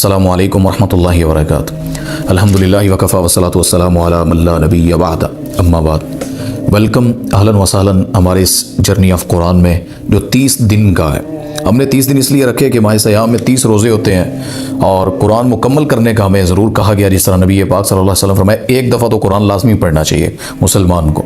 السلام علیکم ورحمۃ اللہ وبرکاتہ۔ الحمدللہ وکفی والصلاۃ والسلام علی من لا نبی بعد، اما بعد۔ ویلکم، اہلاً وسہلاً ہمارے اس جرنی آف قرآن میں جو 30 دن کا ہے۔ ہم نے 30 دن اس لیے رکھے کہ ماہ سیام میں 30 روزے ہوتے ہیں اور قرآن مکمل کرنے کا ہمیں ضرور کہا گیا، جس طرح نبی پاک صلی اللہ علیہ وسلم فرمایا ایک دفعہ تو قرآن لازمی پڑھنا چاہیے مسلمان کو۔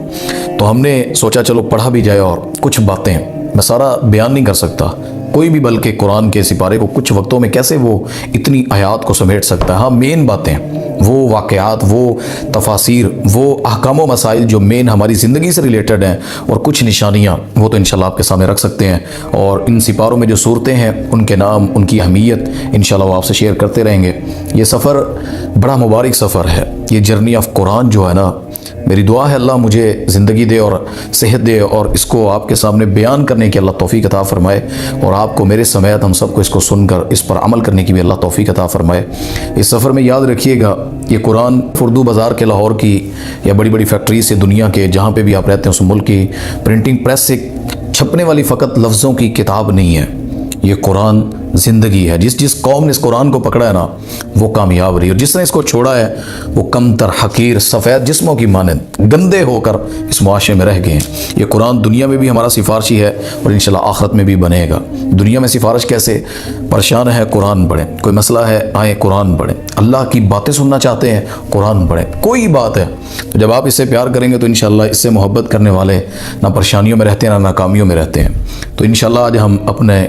تو ہم نے سوچا چلو پڑھا بھی جائے، اور کچھ باتیں میں سارا بیان نہیں کر سکتا کوئی بھی، بلکہ قرآن کے سپارے کو کچھ وقتوں میں کیسے وہ اتنی آیات کو سمیٹ سکتا ہے۔ ہاں، مین باتیں، وہ واقعات، وہ تفاسیر، وہ احکام و مسائل جو مین ہماری زندگی سے ریلیٹڈ ہیں، اور کچھ نشانیاں، وہ تو انشاءاللہ آپ کے سامنے رکھ سکتے ہیں۔ اور ان سپاروں میں جو صورتیں ہیں، ان کے نام، ان کی اہمیت انشاءاللہ وہ آپ سے شیئر کرتے رہیں گے۔ یہ سفر بڑا مبارک سفر ہے، یہ جرنی آف قرآن جو ہے نا، میری دعا ہے اللہ مجھے زندگی دے اور صحت دے، اور اس کو آپ کے سامنے بیان کرنے کی اللہ توفیق عطا فرمائے، اور آپ کو میرے سمیت ہم سب کو اس کو سن کر اس پر عمل کرنے کی بھی اللہ توفیق عطا فرمائے۔ اس سفر میں یاد رکھیے گا، یہ قرآن اردو بازار کے لاہور کی یا بڑی بڑی فیکٹری سے، دنیا کے جہاں پہ بھی آپ رہتے ہیں اس ملک کی پرنٹنگ پریس سے چھپنے والی فقط لفظوں کی کتاب نہیں ہے، یہ قرآن زندگی ہے۔ جس قوم نے اس قرآن کو پکڑا ہے نا، وہ کامیاب رہی، اور جس نے اس کو چھوڑا ہے وہ کم تر، حقیر، سفید جسموں کی مانند گندے ہو کر اس معاشرے میں رہ گئے ہیں۔ یہ قرآن دنیا میں بھی ہمارا سفارشی ہے، اور انشاءاللہ آخرت میں بھی بنے گا۔ دنیا میں سفارش کیسے؟ پریشان ہے قرآن پڑھیں، کوئی مسئلہ ہے آئیں قرآن پڑھیں، اللہ کی باتیں سننا چاہتے ہیں قرآن پڑھیں، کوئی بات ہے تو جب آپ اس سے پیار کریں گے تو انشاءاللہ اس سے محبت کرنے والے نہ پریشانیوں میں رہتے ہیں نہ ناکامیوں میں رہتے ہیں۔ تو انشاءاللہ آج ہم اپنے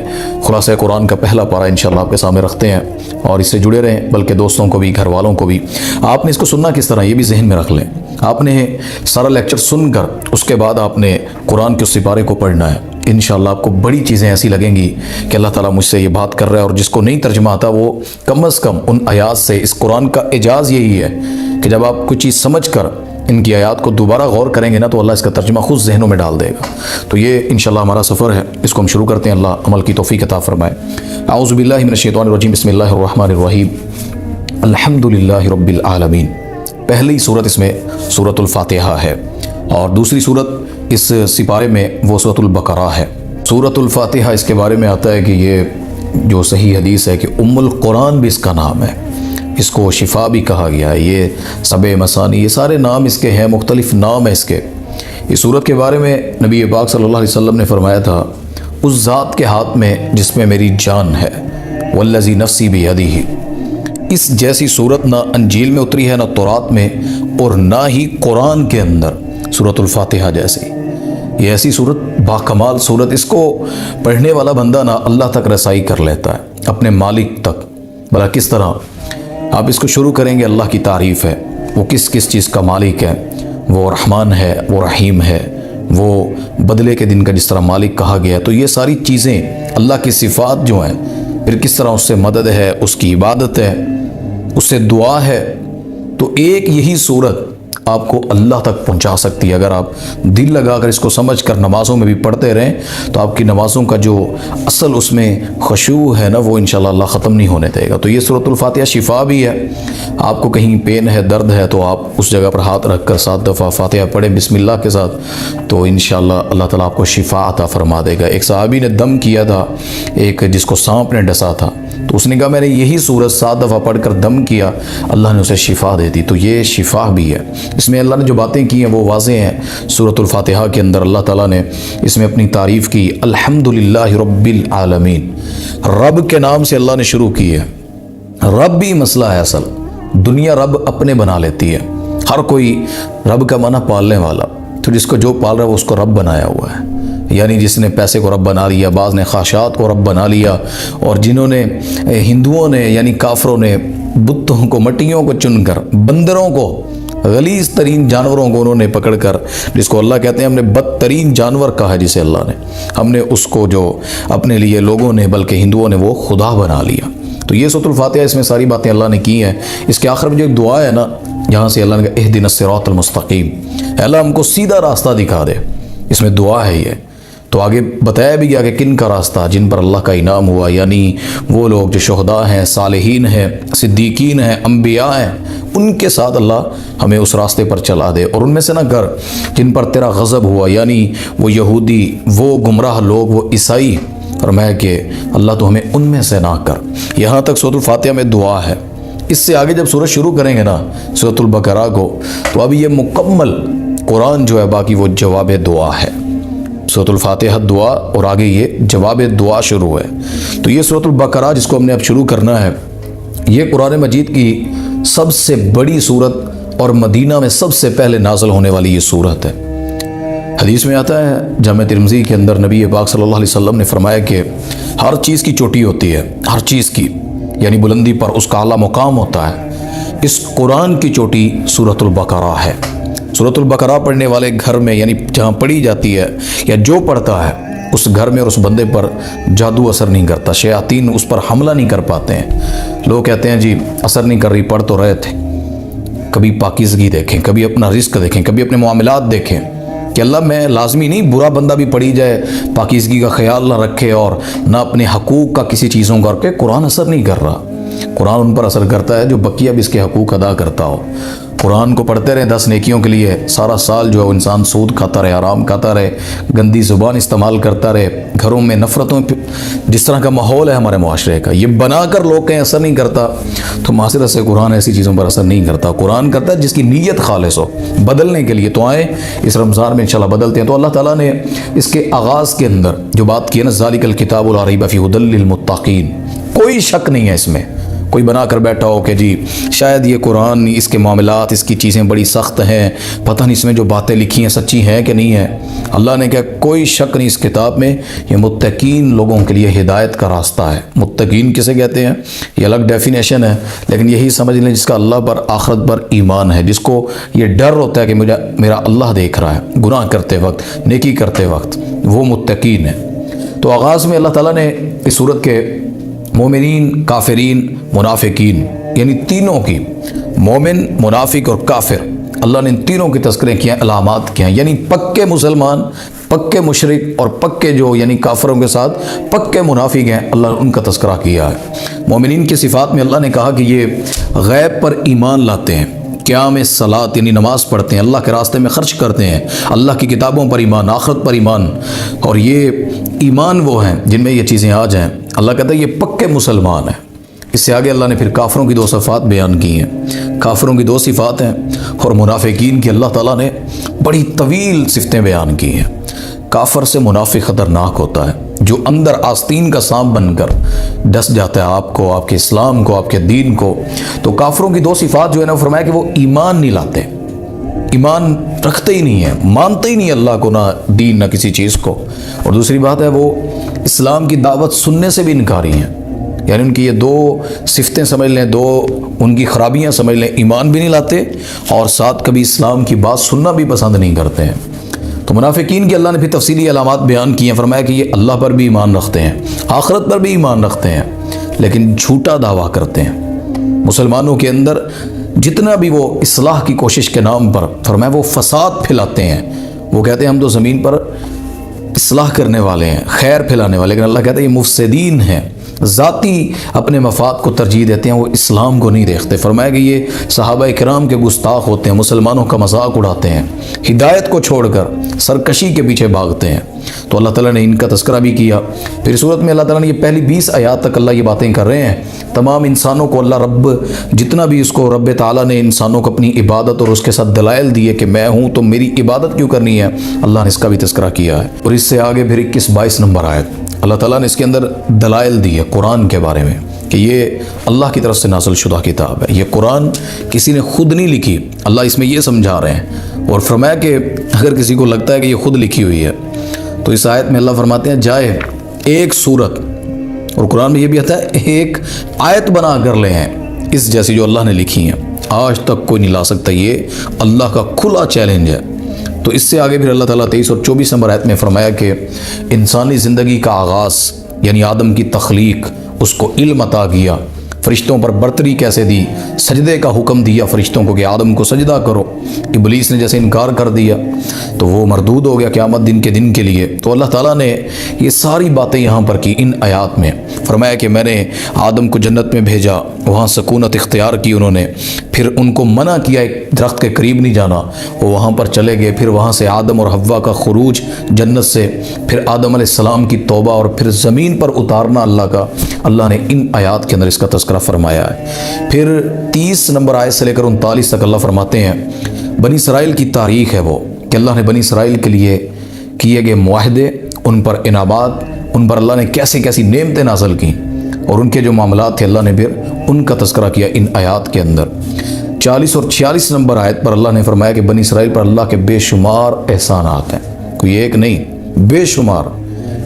خلاصہ قرآن کا پہلا پارہ انشاءاللہ آپ کے سامنے رکھتے ہیں، اور اس سے جڑے رہیں، بلکہ دوستوں کو بھی، گھر والوں کو بھی۔ آپ نے اس کو سننا کس طرح، یہ بھی ذہن میں رکھ لیں۔ آپ نے سارا لیکچر سن کر اس کے بعد آپ نے قرآن کے اس سپارے کو پڑھنا ہے۔ انشاءاللہ آپ کو بڑی چیزیں ایسی لگیں گی کہ اللہ تعالیٰ مجھ سے یہ بات کر رہا ہے، اور جس کو نہیں ترجمہ آتا وہ کم از کم ان آیات سے، اس قرآن کا اعجاز یہی ہے کہ جب آپ کچھ چیز سمجھ کر ان کی آیات کو دوبارہ غور کریں گے نا، تو اللہ اس کا ترجمہ خود ذہنوں میں ڈال دے گا۔ تو یہ انشاءاللہ ہمارا سفر ہے، اس کو ہم شروع کرتے ہیں، اللہ عمل کی توفیق عطا فرمائے۔ اعوذ باللہ من الشیطان الرجیم، بسم اللہ الرحمن الرحیم، الحمدللہ رب العالمین۔ پہلی صورت اس میں سورۃ الفاتحہ ہے، اور دوسری صورت اس سپارے میں وہ سورۃ البقرہ ہے۔ سورۃ الفاتحہ اس کے بارے میں آتا ہے کہ یہ جو صحیح حدیث ہے کہ ام القرآن بھی اس کا نام ہے، اس کو شفا بھی کہا گیا ہے، یہ سبع مثانی، یہ سارے نام اس کے ہیں، مختلف نام ہیں اس کے۔ اس سورت کے بارے میں نبی پاک صلی اللہ علیہ وسلم نے فرمایا تھا، اس ذات کے ہاتھ میں جس میں میری جان ہے، والذی نفسی بیدہ، اس جیسی صورت نہ انجیل میں اتری ہے، نہ تورات میں، اور نہ ہی قرآن کے اندر سورۃ الفاتحہ جیسی۔ یہ ایسی صورت، باکمال صورت، اس کو پڑھنے والا بندہ نہ اللہ تک رسائی کر لیتا ہے، اپنے مالک تک۔ بھلا کس طرح؟ آپ اس کو شروع کریں گے، اللہ کی تعریف ہے، وہ کس کس چیز کا مالک ہے، وہ رحمان ہے، وہ رحیم ہے، وہ بدلے کے دن کا جس طرح مالک کہا گیا ہے۔ تو یہ ساری چیزیں اللہ کی صفات جو ہیں، پھر کس طرح اس سے مدد ہے، اس کی عبادت ہے، اس سے دعا ہے۔ تو ایک یہی صورت آپ کو اللہ تک پہنچا سکتی ہے، اگر آپ دل لگا کر اس کو سمجھ کر نمازوں میں بھی پڑھتے رہیں تو آپ کی نمازوں کا جو اصل اس میں خشوع ہے نا، وہ انشاءاللہ اللہ ختم نہیں ہونے دے گا۔ تو یہ سورۃ الفاتحہ شفا بھی ہے۔ آپ کو کہیں پین ہے، درد ہے، تو آپ اس جگہ پر ہاتھ رکھ کر 7 دفعہ فاتحہ پڑھیں بسم اللہ کے ساتھ، تو انشاءاللہ اللہ تعالیٰ آپ کو شفا عطا فرما دے گا۔ ایک صحابی نے دم کیا تھا، ایک جس کو سانپ نے ڈسا تھا، تو اس نے کہا میں نے یہی سورت 7 دفعہ پڑھ کر دم کیا، اللہ نے اسے شفا دے دی۔ تو یہ شفا بھی ہے، اس میں اللہ نے جو باتیں کی ہیں وہ واضح ہیں۔ سورۃ الفاتحہ کے اندر اللہ تعالیٰ نے اس میں اپنی تعریف کی، الحمدللہ رب العالمین، رب کے نام سے اللہ نے شروع کی ہے۔ رب بھی مسئلہ ہے اصل، دنیا رب اپنے بنا لیتی ہے، ہر کوئی رب کا معنی پالنے والا، تو جس کو جو پال رہا ہے وہ اس کو رب بنایا ہوا ہے، یعنی جس نے پیسے کو رب بنا لیا، بعض نے خواہشات کو رب بنا لیا، اور جنہوں نے ہندوؤں نے یعنی کافروں نے بتوں کو، مٹیوں کو چن کر، بندروں کو، غلیظ ترین جانوروں کو انہوں نے پکڑ کر، جس کو اللہ کہتے ہیں ہم نے بدترین جانور کہا ہے جسے اللہ نے، ہم نے اس کو جو اپنے لیے لوگوں نے، بلکہ ہندوؤں نے، وہ خدا بنا لیا۔ تو یہ سورۃ الفاتحہ، اس میں ساری باتیں اللہ نے کی ہیں۔ اس کے آخر میں جو ایک دعا ہے نا، جہاں سے اللہ نے کہا اہدنا الصراط المستقیم، اے اللہ ہم کو سیدھا راستہ دکھا دے، اس میں دعا ہے یہ۔ تو آگے بتایا بھی گیا کہ کن کا راستہ، جن پر اللہ کا انعام ہوا، یعنی وہ لوگ جو شہداء ہیں، صالحین ہیں، صدیقین ہیں، انبیاء ہیں، ان کے ساتھ اللہ ہمیں اس راستے پر چلا دے، اور ان میں سے نہ کر جن پر تیرا غضب ہوا، یعنی وہ یہودی، وہ گمراہ لوگ، وہ عیسائی، فرمایا کہ اللہ تو ہمیں ان میں سے نہ کر۔ یہاں تک سورۃ الفاتحہ میں دعا ہے۔ اس سے آگے جب سورت شروع کریں گے نا سورۃ البقرہ کو، تو اب یہ مکمل قرآن جو ہے باقی وہ جواب دعا ہے۔ سورۃ الفاتحہ دعا اور آگے یہ جواب دعا شروع ہے۔ تو یہ سورۃ البقرہ جس کو ہم نے اب شروع کرنا ہے، یہ قرآن مجید کی سب سے بڑی سورت اور مدینہ میں سب سے پہلے نازل ہونے والی یہ سورت ہے۔ حدیث میں آتا ہے جامع ترمذی کے اندر نبی پاک صلی اللہ علیہ وسلم نے فرمایا کہ ہر چیز کی چوٹی ہوتی ہے، ہر چیز کی یعنی بلندی پر اس کا اعلیٰ مقام ہوتا ہے۔ اس قرآن کی چوٹی سورۃ البقرہ ہے۔ سورۃ البقرہ پڑھنے والے گھر میں یعنی جہاں پڑھی جاتی ہے یا جو پڑھتا ہے اس گھر میں اور اس بندے پر جادو اثر نہیں کرتا، شیاطین اس پر حملہ نہیں کر پاتے ہیں۔ لوگ کہتے ہیں جی اثر نہیں کر رہی، پڑھ تو رہے تھے۔ کبھی پاکیزگی دیکھیں، کبھی اپنا رزق دیکھیں، کبھی اپنے معاملات دیکھیں کہ اللہ میں لازمی نہیں برا بندہ بھی پڑھی جائے، پاکیزگی کا خیال نہ رکھے اور نہ اپنے حقوق کا کسی چیزوں کر کے قرآن اثر نہیں کر رہا۔ قرآن ان پر اثر کرتا ہے جو بقیہ بھی اس کے حقوق ادا کرتا ہو۔ قرآن کو پڑھتے رہیں 10 نیکیوں کے لیے، سارا سال جو ہے انسان سود کھاتا رہے، حرام کھاتا رہے، گندی زبان استعمال کرتا رہے، گھروں میں نفرتوں جس طرح کا ماحول ہے ہمارے معاشرے کا، یہ بنا کر لوگ کہیں اثر نہیں کرتا، تو معاشرت سے قرآن ایسی چیزوں پر اثر نہیں کرتا۔ قرآن کرتا ہے جس کی نیت خالص ہو بدلنے کے لیے۔ تو آئیں اس رمضان میں انشاءاللہ بدلتے ہیں۔ تو اللہ تعالیٰ نے اس کے آغاز کے اندر جو بات کی ہے نا، ذالک الکتاب لا ریب فیہ ھدی للمتقین، کوئی شک نہیں ہے اس میں۔ کوئی بنا کر بیٹھا ہو کہ جی شاید یہ قرآن اس کے معاملات اس کی چیزیں بڑی سخت ہیں، پتہ نہیں اس میں جو باتیں لکھی ہیں سچی ہیں کہ نہیں ہیں۔ اللہ نے کہا کوئی شک نہیں اس کتاب میں، یہ متقین لوگوں کے لیے ہدایت کا راستہ ہے۔ متقین کسے کہتے ہیں یہ الگ ڈیفینیشن ہے، لیکن یہی سمجھ لیں جس کا اللہ پر آخرت پر ایمان ہے، جس کو یہ ڈر ہوتا ہے کہ میرا اللہ دیکھ رہا ہے گناہ کرتے وقت، نیکی کرتے وقت، وہ متقین ہے۔ تو آغاز میں اللہ تعالیٰ نے اس سورت کے مومنین، کافرین، منافقین یعنی تینوں کی، مومن، منافق اور کافر، اللہ نے ان تینوں کی تذکرے کیا، علامات کیا، یعنی پکے مسلمان، پکے مشرک اور پکے جو یعنی کافروں کے ساتھ پکے منافق ہیں، اللہ نے ان کا تذکرہ کیا ہے۔ مومنین کی صفات میں اللہ نے کہا کہ یہ غیب پر ایمان لاتے ہیں، قیام صلاۃ یعنی نماز پڑھتے ہیں، اللہ کے راستے میں خرچ کرتے ہیں، اللہ کی کتابوں پر ایمان، آخرت پر ایمان، اور یہ ایمان وہ ہیں جن میں یہ چیزیں آ جائیں، اللہ کہتا ہے یہ پکے مسلمان ہیں۔ اس سے آگے اللہ نے پھر کافروں کی 2 صفات بیان کی ہیں۔ کافروں کی 2 صفات ہیں، اور منافقین کی اللہ تعالیٰ نے بڑی طویل صفتیں بیان کی ہیں۔ کافر سے منافق خطرناک ہوتا ہے، جو اندر آستین کا سانپ بن کر ڈس جاتا ہے آپ کو، آپ کے اسلام کو، آپ کے دین کو۔ تو کافروں کی 2 صفات جو ہے نا، فرمایا کہ وہ ایمان نہیں لاتے، ایمان رکھتے ہی نہیں ہیں، مانتے ہی نہیں اللہ کو، نہ دین نہ کسی چیز کو۔ اور دوسری بات ہے وہ اسلام کی دعوت سننے سے بھی انکاری ہیں، یعنی ان کی یہ 2 صفتیں سمجھ لیں، 2 ان کی خرابیاں سمجھ لیں، ایمان بھی نہیں لاتے اور ساتھ کبھی اسلام کی بات سننا بھی پسند نہیں کرتے ہیں۔ تو منافقین کی اللہ نے بھی تفصیلی علامات بیان کی ہیں، فرمایا کہ یہ اللہ پر بھی ایمان رکھتے ہیں، آخرت پر بھی ایمان رکھتے ہیں، لیکن جھوٹا دعویٰ کرتے ہیں۔ مسلمانوں کے اندر جتنا بھی وہ اصلاح کی کوشش کے نام پر، فرمایا وہ فساد پھیلاتے ہیں۔ وہ کہتے ہیں ہم تو زمین پر اصلاح کرنے والے ہیں، خیر پھیلانے والے، لیکن اللہ کہتا ہے یہ مفسدین ہیں، ذاتی اپنے مفاد کو ترجیح دیتے ہیں، وہ اسلام کو نہیں دیکھتے۔ فرمایا کہ یہ صحابہ کرام کے گستاخ ہوتے ہیں، مسلمانوں کا مذاق اڑاتے ہیں، ہدایت کو چھوڑ کر سرکشی کے پیچھے بھاگتے ہیں۔ تو اللہ تعالیٰ نے ان کا تذکرہ بھی کیا۔ پھر صورت میں اللہ تعالیٰ نے یہ پہلی 20 آیات تک اللہ یہ باتیں کر رہے ہیں، تمام انسانوں کو اللہ رب جتنا بھی اس کو رب تعالیٰ نے انسانوں کو اپنی عبادت اور اس کے ساتھ دلائل دیے کہ میں ہوں تو میری عبادت کیوں کرنی ہے، اللہ نے اس کا بھی تذکرہ کیا ہے۔ اور اس سے آگے پھر 21-22 نمبر آیت اللہ تعالیٰ نے اس کے اندر دلائل دی ہے قرآن کے بارے میں کہ یہ اللہ کی طرف سے نازل شدہ کتاب ہے، یہ قرآن کسی نے خود نہیں لکھی، اللہ اس میں یہ سمجھا رہے ہیں۔ اور فرمایا کہ اگر کسی کو لگتا ہے کہ یہ خود لکھی ہوئی ہے تو اس آیت میں اللہ فرماتے ہیں جائے ایک سورت، اور قرآن میں یہ بھی آتا ہے ایک آیت بنا کر لے ہیں اس جیسی جو اللہ نے لکھی ہیں، آج تک کوئی نہیں لا سکتا، یہ اللہ کا کھلا چیلنج ہے۔ تو اس سے آگے پھر اللہ تعالیٰ 23 اور 24 نمبر آیت میں فرمایا کہ انسانی زندگی کا آغاز یعنی آدم کی تخلیق، اس کو علم عطا کیا، فرشتوں پر برتری کیسے دی، سجدے کا حکم دیا فرشتوں کو کہ آدم کو سجدہ کرو، ابلیس نے جیسے انکار کر دیا تو وہ مردود ہو گیا قیامت دن کے لیے۔ تو اللہ تعالیٰ نے یہ ساری باتیں یہاں پر کی ان آیات میں، فرمایا کہ میں نے آدم کو جنت میں بھیجا، وہاں سکونت اختیار کی انہوں نے، پھر ان کو منع کیا ایک درخت کے قریب نہیں جانا، وہ وہاں پر چلے گئے، پھر وہاں سے آدم اور حوا کا خروج جنت سے، پھر آدم علیہ السلام کی توبہ اور پھر زمین پر اتارنا اللہ کا، اللہ نے ان آیات کے اندر اس کا تذکرہ فرمایا ہے۔ پھر 30 نمبر آیت سے لے کر 39 تک اللہ فرماتے ہیں بنی اسرائیل کی تاریخ ہے وہ کہ اللہ نے بنی اسرائیل کے لیے کیے گئے معاہدے، ان پر انعامات، ان پر اللہ نے کیسی کیسی نعمتیں نازل کی اور ان کے جو معاملات تھے اللہ نے پھر ان کا تذکرہ کیا ان آیات کے اندر۔ 40 اور 46 نمبر آیت پر اللہ نے فرمایا کہ بنی اسرائیل پر اللہ کے بے شمار احسانات ہیں، کوئی ایک نہیں، بے شمار۔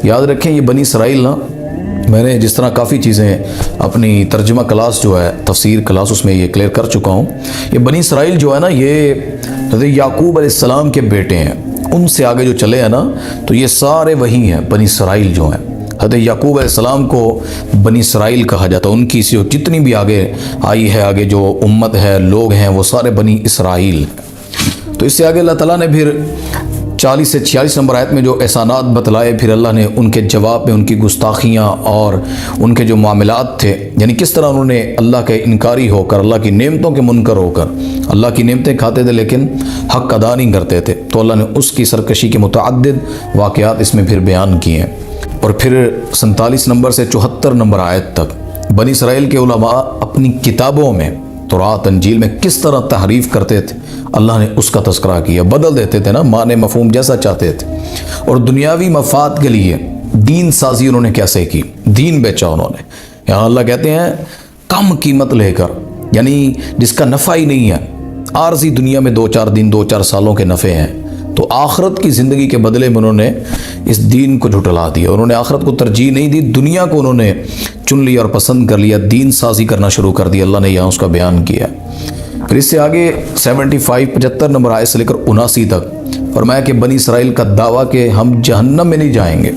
یاد رکھیں یہ بنی اسرائیل نا، میں نے جس طرح کافی چیزیں اپنی ترجمہ کلاس جو ہے تفسیر کلاس اس میں یہ کلیئر کر چکا ہوں، یہ بنی اسرائیل جو ہے نا یہ حضرت یعقوب علیہ السلام کے بیٹے ہیں، ان سے آگے جو چلے ہیں نا تو یہ سارے وہی ہیں بنی اسرائیل جو ہیں۔ حضرت یعقوب علیہ السلام کو بنی اسرائیل کہا جاتا ہے، ان کی جتنی بھی آگے آئی ہے، آگے جو امت ہے، لوگ ہیں، وہ سارے بنی اسرائیل۔ تو اس سے آگے اللہ تعالیٰ نے پھر 40 سے 46 نمبر آیت میں جو احسانات بتلائے، پھر اللہ نے ان کے جواب میں ان کی گستاخیاں اور ان کے جو معاملات تھے، یعنی کس طرح انہوں نے اللہ کے انکاری ہو کر، اللہ کی نعمتوں کے منکر ہو کر، اللہ کی نعمتیں کھاتے تھے لیکن حق ادا نہیں کرتے تھے، تو اللہ نے اس کی سرکشی کے متعدد واقعات اس میں پھر بیان کیے ہیں۔ اور پھر 47 نمبر سے 74 نمبر آیت تک بنی اسرائیل کے علماء اپنی کتابوں میں تورات انجیل میں کس طرح تحریف کرتے تھے، اللہ نے اس کا تذکرہ کیا، بدل دیتے تھے نا، معنی مفہوم جیسا چاہتے تھے، اور دنیاوی مفاد کے لیے دین سازی انہوں نے کیسے کی، دین بیچا انہوں نے۔ یہاں اللہ کہتے ہیں کم قیمت لے کر، یعنی جس کا نفع ہی نہیں ہے، عارضی دنیا میں 2-4 دن 2-4 سالوں کے نفع ہیں، تو آخرت کی زندگی کے بدلے میں انہوں نے اس دین کو جھٹلا دیا، انہوں نے آخرت کو ترجیح نہیں دی، دنیا کو انہوں نے چن لیا اور پسند کر لیا، دین سازی کرنا شروع کر دیا، اللہ نے یہاں اس کا بیان کیا۔ پھر اس سے آگے 75 نمبر آیت سے لے کر 79 تک فرمایا کہ بنی اسرائیل کا دعویٰ کہ ہم جہنم میں نہیں جائیں گے،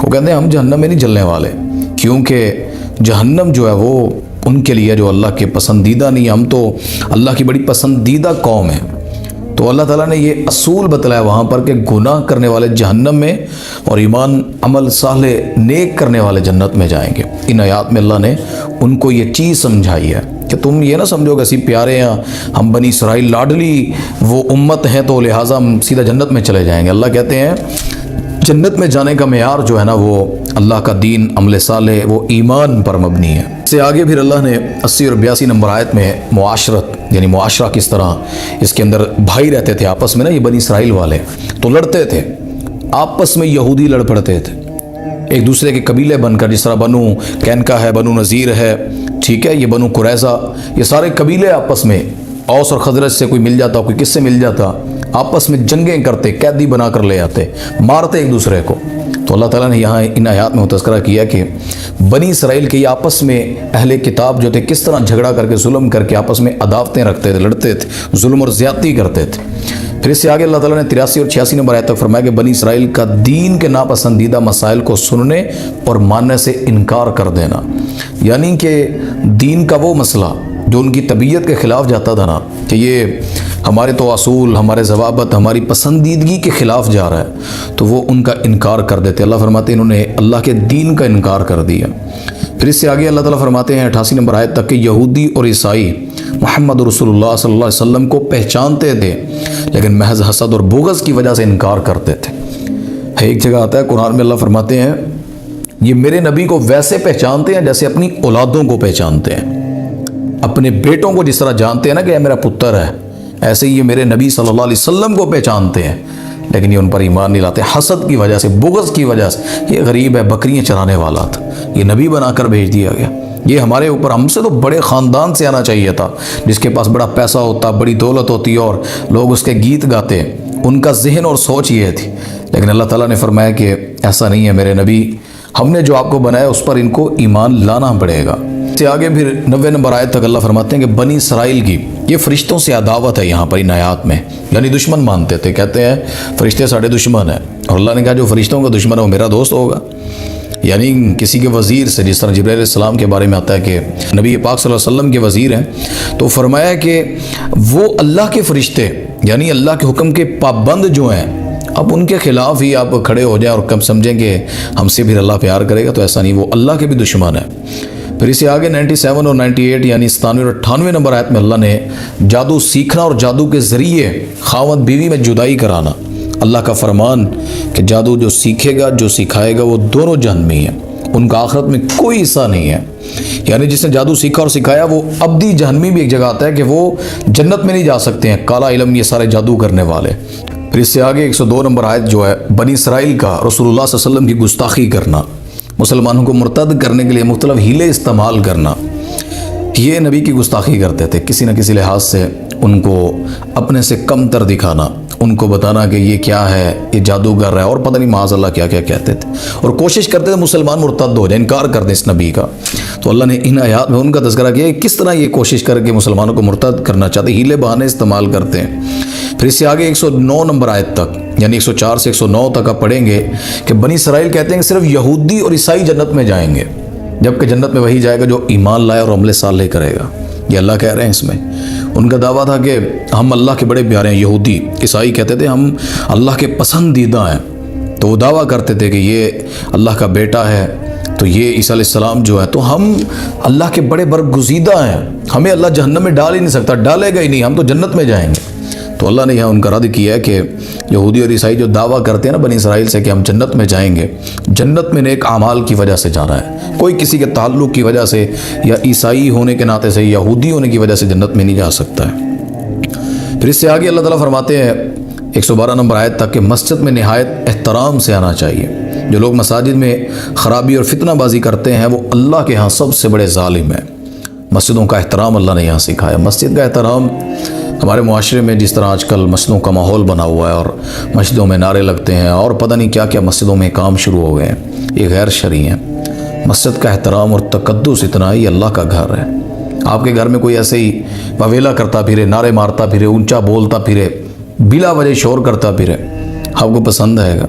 وہ کہتے ہیں ہم جہنم میں نہیں جلنے والے، کیونکہ جہنم جو ہے وہ ان کے لیے جو اللہ کے پسندیدہ نہیں، ہم تو اللہ کی بڑی پسندیدہ قوم ہے۔ تو اللہ تعالیٰ نے یہ اصول بتلایا وہاں پر کہ گناہ کرنے والے جہنم میں اور ایمان عمل صالح نیک کرنے والے جنت میں جائیں گے۔ ان آیات میں اللہ نے ان کو یہ چیز سمجھائی ہے کہ تم یہ نہ سمجھو کہ اسی پیارے ہیں، ہم بنی اسرائیل لاڈلی وہ امت ہیں تو لہٰذا ہم سیدھا جنت میں چلے جائیں گے۔ اللہ کہتے ہیں جنت میں جانے کا معیار جو ہے نا وہ اللہ کا دین، عمل صالح، وہ ایمان پر مبنی ہے۔ اس سے آگے پھر اللہ نے 80 اور 82 نمبر آیت میں معاشرت، یعنی معاشرہ کس طرح اس کے اندر بھائی رہتے تھے آپس میں نا، یہ بنی اسرائیل والے تو لڑتے تھے آپس میں، یہودی لڑ پڑتے تھے ایک دوسرے کے قبیلے بن کر، جس طرح بنو کینکا ہے، بنو نذیر ہے، ٹھیک ہے، یہ بنو قریظہ، یہ سارے قبیلے آپس میں، اوس اور خزرج سے کوئی مل جاتا، کوئی کس سے مل جاتا، آپس میں جنگیں کرتے، قیدی بنا کر لے آتے، مارتے ایک دوسرے کو۔ تو اللہ تعالیٰ نے یہاں ان آیات میں تذکرہ کیا کہ بنی اسرائیل کے آپس میں اہل کتاب جو تھے کس طرح جھگڑا کر کے، ظلم کر کے آپس میں عداوتیں رکھتے تھے، لڑتے تھے، ظلم اور زیادتی کرتے تھے۔ پھر اس سے آگے اللہ تعالیٰ نے 83 اور 86 نمبر آیت تک فرمایا کہ بنی اسرائیل کا دین کے ناپسندیدہ مسائل کو سننے اور ماننے سے انکار کر دینا، یعنی کہ دین کا وہ مسئلہ جو ان کی طبیعت کے خلاف جاتا تھا نا، کہ یہ ہمارے تو اصول، ہمارے ضوابط، ہماری پسندیدگی کے خلاف جا رہا ہے، تو وہ ان کا انکار کر دیتے۔ اللہ فرماتے ہیں انہوں نے اللہ کے دین کا انکار کر دیا۔ پھر اس سے آگے اللہ تعالیٰ فرماتے ہیں 88 نمبر آیت تک کہ یہودی اور عیسائی محمد رسول اللہ صلی اللہ علیہ وسلم کو پہچانتے تھے لیکن محض حسد اور بغض کی وجہ سے انکار کرتے تھے۔ ایک جگہ آتا ہے قرآن میں، اللہ فرماتے ہیں یہ میرے نبی کو ویسے پہچانتے ہیں جیسے اپنی اولادوں کو پہچانتے ہیں، اپنے بیٹوں کو جس طرح جانتے ہیں نا کہ یہ میرا پتر ہے، ایسے ہی یہ میرے نبی صلی اللہ علیہ وسلم کو پہچانتے ہیں، لیکن یہ ان پر ایمان نہیں لاتے، حسد کی وجہ سے، بغض کی وجہ سے۔ یہ غریب ہے، بکریاں چرانے والا تھا، یہ نبی بنا کر بھیج دیا گیا، یہ ہمارے اوپر، ہم سے تو بڑے خاندان سے آنا چاہیے تھا، جس کے پاس بڑا پیسہ ہوتا، بڑی دولت ہوتی اور لوگ اس کے گیت گاتے، ان کا ذہن اور سوچ یہ تھی۔ لیکن اللہ تعالیٰ نے فرمایا کہ ایسا نہیں ہے میرے نبی، ہم نے جو آپ کو بنایا اس پر ان کو ایمان لانا پڑے گا۔ سے آگے پھر 90 نمبر آیت تک اللہ فرماتے ہیں کہ بنی اسرائیل کی یہ فرشتوں سے عداوت ہے یہاں پر ان آیات میں، یعنی دشمن مانتے تھے، کہتے ہیں فرشتے ساڑھے دشمن ہیں، اور اللہ نے کہا جو فرشتوں کا دشمن ہے وہ میرا دوست ہوگا۔ یعنی کسی کے وزیر سے، جس طرح جبرائیل علیہ السلام کے بارے میں آتا ہے کہ نبی پاک صلی اللہ علیہ وسلم کے وزیر ہیں، تو فرمایا کہ وہ اللہ کے فرشتے یعنی اللہ کے حکم کے پابند جو ہیں، اب ان کے خلاف ہی آپ کھڑے ہو جائیں اور کب سمجھیں کہ ہم سے پھر اللہ پیار کرے گا، تو ایسا نہیں، وہ اللہ کے بھی دشمن ہے۔ پھر اسے آگے 97 اور 98 یعنی 97 اور 98 نمبر آیت میں اللہ نے جادو سیکھنا اور جادو کے ذریعے خاوند بیوی میں جدائی کرانا، اللہ کا فرمان کہ جادو جو سیکھے گا، جو سکھائے گا، وہ دونوں جہنمی ہیں، ان کا آخرت میں کوئی حصہ نہیں ہے۔ یعنی جس نے جادو سیکھا اور سکھایا وہ ابدی جہنمی بھی ایک جگہ آتا ہے کہ وہ جنت میں نہیں جا سکتے ہیں، کالا علم یہ سارے جادو کرنے والے۔ پھر اس سے آگے 102 نمبر آیت جو ہے بنی اسرائیل کا رسول اللہ صلی اللہ علیہ وسلم کی گستاخی کرنا، مسلمانوں کو مرتد کرنے کے لیے مختلف ہیلے استعمال کرنا، یہ نبی کی گستاخی کرتے تھے، کسی نہ کسی لحاظ سے ان کو اپنے سے کم تر دکھانا، ان کو بتانا کہ یہ کیا ہے، یہ جادوگر ہے، اور پتہ نہیں معاذ اللہ کیا کیا کہتے تھے، اور کوشش کرتے تھے مسلمان مرتد ہو جائیں، انکار کر دیں اس نبی کا۔ تو اللہ نے ان آیات میں ان کا تذکرہ کیا کہ کس طرح یہ کوشش کر کے مسلمانوں کو مرتد کرنا چاہتے، ہیلے بہانے استعمال کرتے ہیں۔ پھر اس سے آگے 109 نمبر آیت تک یعنی 104 سے 109 تک آپ پڑھیں گے کہ بنی اسرائیل کہتے ہیں کہ صرف یہودی اور عیسائی جنت میں جائیں گے، جبکہ جنت میں وہی جائے گا جو ایمان لائے اور عمل صالح کرے گا، یہ اللہ کہہ رہے ہیں اس میں۔ ان کا دعویٰ تھا کہ ہم اللہ کے بڑے پیارے ہیں، یہودی، عیسائی کہتے تھے ہم اللہ کے پسندیدہ ہیں، تو وہ دعویٰ کرتے تھے کہ یہ اللہ کا بیٹا ہے، تو یہ عیسیٰ علیہ السلام جو ہے تو ہم اللہ کے بڑے برگزیدہ ہیں، ہمیں اللہ جہنم میں ڈال ہی نہیں سکتا، ڈالے گا ہی نہیں، ہم تو جنت میں جائیں گے۔ تو اللہ نے یہاں ان کا رد کیا ہے کہ یہودی اور عیسائی جو دعویٰ کرتے ہیں نا بنی اسرائیل سے کہ ہم جنت میں جائیں گے، جنت میں نیک اعمال کی وجہ سے جانا ہے، کوئی کسی کے تعلق کی وجہ سے یا عیسائی ہونے کے ناطے سے، یہودی ہونے کی وجہ سے جنت میں نہیں جا سکتا ہے۔ پھر اس سے آگے اللہ تعالیٰ فرماتے ہیں 112 نمبر آیت تک کہ مسجد میں نہایت احترام سے آنا چاہیے، جو لوگ مساجد میں خرابی اور فتنہ بازی کرتے ہیں وہ اللہ کے ہاں سب سے بڑے ظالم ہیں۔ مسجدوں کا احترام اللہ نے یہاں سکھایا، مسجد کا احترام۔ ہمارے معاشرے میں جس طرح آج کل مسجدوں کا ماحول بنا ہوا ہے اور مسجدوں میں نعرے لگتے ہیں اور پتہ نہیں کیا کیا مسجدوں میں کام شروع ہو گئے ہیں، یہ غیر شرعی ہیں۔ مسجد کا احترام اور تقدس اتنا ہی، اللہ کا گھر ہے۔ آپ کے گھر میں کوئی ایسے ہی وویلا کرتا پھرے، نعرے مارتا پھرے، اونچا بولتا پھرے، بلا وجہ شور کرتا پھرے، آپ کو پسند آئے گا؟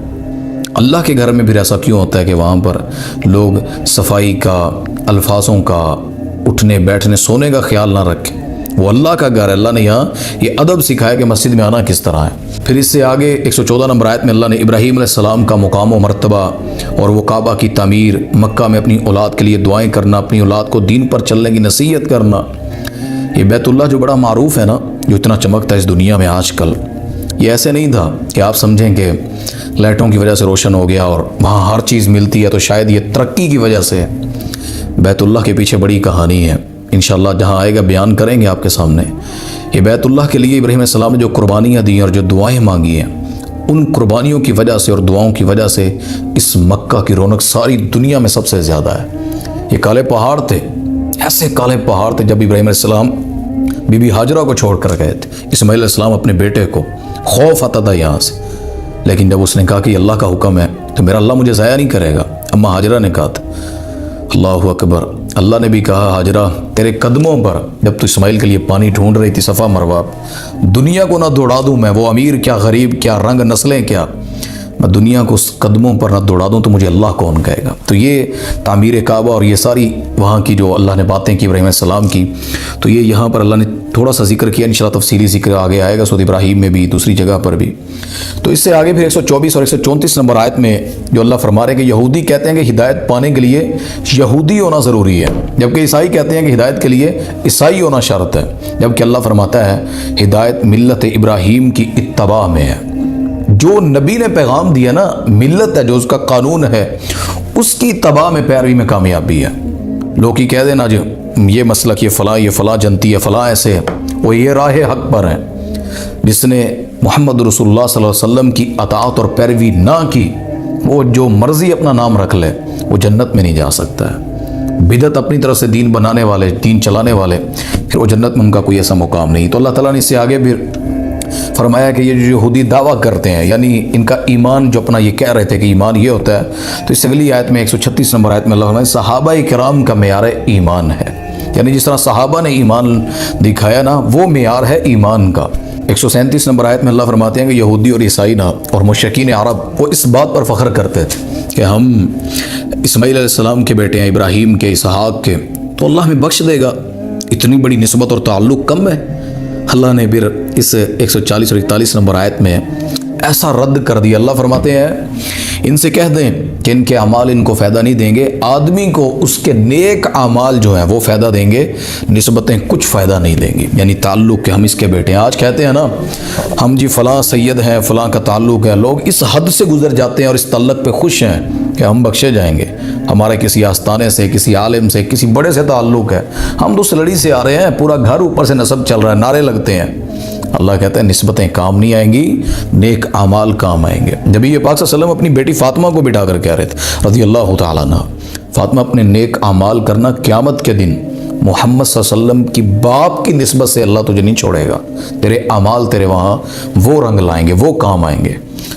اللہ کے گھر میں پھر ایسا کیوں ہوتا ہے کہ وہاں پر لوگ صفائی کا، الفاظوں کا، اٹھنے بیٹھنے سونے کا خیال نہ رکھیں؟ وہ اللہ کا گھر ہے، اللہ نے یہاں یہ ادب سکھایا کہ مسجد میں آنا کس طرح ہے۔ پھر اس سے آگے 114 نمبر آیت میں اللہ نے ابراہیم علیہ السلام کا مقام و مرتبہ اور وہ کعبہ کی تعمیر، مکہ میں اپنی اولاد کے لیے دعائیں کرنا، اپنی اولاد کو دین پر چلنے کی نصیحت کرنا، یہ بیت اللہ جو بڑا معروف ہے نا، جو اتنا چمکتا ہے اس دنیا میں آج کل، یہ ایسے نہیں تھا کہ آپ سمجھیں کہ لائٹوں کی وجہ سے روشن ہو گیا اور وہاں ہر چیز ملتی ہے تو شاید یہ ترقی کی وجہ سے۔ بیت اللہ کے پیچھے بڑی کہانی ہے، انشاءاللہ جہاں آئے گا بیان کریں گے آپ کے سامنے۔ یہ بیت اللہ کے لیے ابراہیم علیہ السلام نے جو قربانیاں دی اور جو دعائیں مانگی ہیں، ان قربانیوں کی وجہ سے اور دعاؤں کی وجہ سے اس مکہ کی رونق ساری دنیا میں سب سے زیادہ ہے۔ یہ کالے پہاڑ تھے، ایسے کالے پہاڑ تھے، جب ابراہیم علیہ السلام بی بی ہاجرہ کو چھوڑ کر گئے تھے، اسماعیل علیہ السلام اپنے بیٹے کو، خوف آتا تھا یہاں سے، لیکن جب اس نے کہا کہ یہ اللہ کا حکم ہے تو میرا اللہ مجھے ضائع نہیں کرے گا، اما ہاجرہ نے کہا تھا۔ اللہ اکبر، اللہ نے بھی کہا ہاجرہ تیرے قدموں پر، جب تو اسماعیل کے لیے پانی ڈھونڈ رہی تھی صفا مروہ، دنیا کو نہ دوڑا دوں میں، وہ امیر کیا، غریب کیا، رنگ نسلیں کیا، میں دنیا کو اس قدموں پر نہ دوڑا دوں تو مجھے اللہ کون کہے گا۔ تو یہ تعمیر کعبہ اور یہ ساری وہاں کی جو اللہ نے باتیں کی ابراہیم علیہ السلام کی، تو یہ یہاں پر اللہ نے تھوڑا سا ذکر کیا، انشاءاللہ تفصیلی ذکر آگے آئے گا سورۃ ابراہیم میں بھی، دوسری جگہ پر بھی۔ تو اس سے آگے پھر 124 اور 134 نمبر آیت میں جو اللہ فرما رہے ہیں کہ یہودی کہتے ہیں کہ ہدایت پانے کے لیے یہودی ہونا ضروری ہے، جبکہ عیسائی کہتے ہیں کہ ہدایت کے لیے عیسائی ہونا شرط ہے، جبکہ اللہ فرماتا ہے ہدایت ملت ابراہیم کی اتباع میں ہے۔ جو نبی نے پیغام دیا نا، ملت ہے جو اس کا قانون ہے، اس کی اتباع میں، پیروی میں کامیابی ہے۔ لوگ ہی کہہ دینا جو یہ مسلک، یہ فلاں جنتی ہے، فلاں ایسے ہے، وہ یہ راہ حق پر ہے۔ جس نے محمد رسول اللہ صلی اللہ علیہ وسلم کی اطاعت اور پیروی نہ کی، وہ جو مرضی اپنا نام رکھ لے، وہ جنت میں نہیں جا سکتا ہے۔ بدعت اپنی طرف سے دین بنانے والے، دین چلانے والے، پھر وہ جنت میں ان کا کوئی ایسا مقام نہیں۔ تو اللہ تعالیٰ نے اس سے آگے بھی فرمایا کہ یہ جو یہودی دعویٰ کرتے ہیں، یعنی ان کا ایمان جو اپنا یہ کہہ رہے تھے کہ ایمان یہ ہوتا ہے، تو اس اگلی آیت میں 136 نمبر آیت میں اللہ فرمایا صحابہ کرام کا معیار ایمان ہے، یعنی جس طرح صحابہ نے ایمان دکھایا نا، وہ معیار ہے ایمان کا۔ 137 نمبر آیت میں اللہ فرماتے ہیں کہ یہودی اور عیسائی نا اور مشرکین عرب وہ اس بات پر فخر کرتے تھے کہ ہم اسماعیل علیہ السلام کے بیٹے ہیں، ابراہیم کے، اسحاق کے، تو اللہ ہمیں بخش دے گا۔ اتنی بڑی نسبت اور تعلق کم ہے؟ اللہ نے پھر اس 140 اور 41 نمبر آیت میں ایسا رد کر دیا۔ اللہ فرماتے ہیں ان سے کہہ دیں کہ ان کے اعمال ان کو فائدہ نہیں دیں گے، آدمی کو اس کے نیک اعمال جو ہیں وہ فائدہ دیں گے، نسبتیں کچھ فائدہ نہیں دیں گی۔ یعنی تعلق کہ ہم اس کے بیٹے ہیں۔ آج کہتے ہیں نا ہم جی فلاں سید ہیں، فلاں کا تعلق ہے، لوگ اس حد سے گزر جاتے ہیں اور اس تعلق پہ خوش ہیں کہ ہم بخشے جائیں گے، ہمارے کسی آستانے سے، کسی عالم سے، کسی بڑے سے تعلق ہے، ہم تو اس لڑی سے آ رہے ہیں، پورا گھر اوپر سے نسب چل رہا ہے، نعرے لگتے ہیں۔ اللہ کہتا ہے نسبتیں کام نہیں آئیں گی، نیک اعمال کام آئیں گے۔ جب یہ پاک صلی اللہ علیہ وسلم اپنی بیٹی فاطمہ کو بٹھا کر کہہ رہے تھے رضی اللہ تعالیٰ عنہ، فاطمہ اپنے نیک اعمال کرنا، قیامت کے دن محمد صلی اللہ علیہ وسلم کی باپ کی نسبت سے اللہ تجھے نہیں چھوڑے گا، تیرے اعمال تیرے وہاں وہ رنگ لائیں گے، وہ کام آئیں گے۔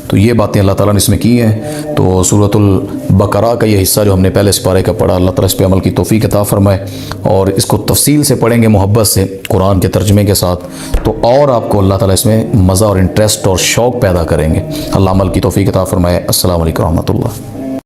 تو یہ باتیں اللہ تعالیٰ نے اس میں کی ہیں۔ تو سورۃ البقرہ کا یہ حصہ جو ہم نے پہلے سپارے کا پڑھا، اللہ تعالیٰ اس پہ عمل کی توفیق عطا فرمائے، اور اس کو تفصیل سے پڑھیں گے محبت سے قرآن کے ترجمے کے ساتھ، تو اور آپ کو اللہ تعالیٰ اس میں مزہ اور انٹرسٹ اور شوق پیدا کریں گے۔ اللہ عمل کی توفیق عطا فرمائے۔ السلام علیکم ورحمۃ اللہ۔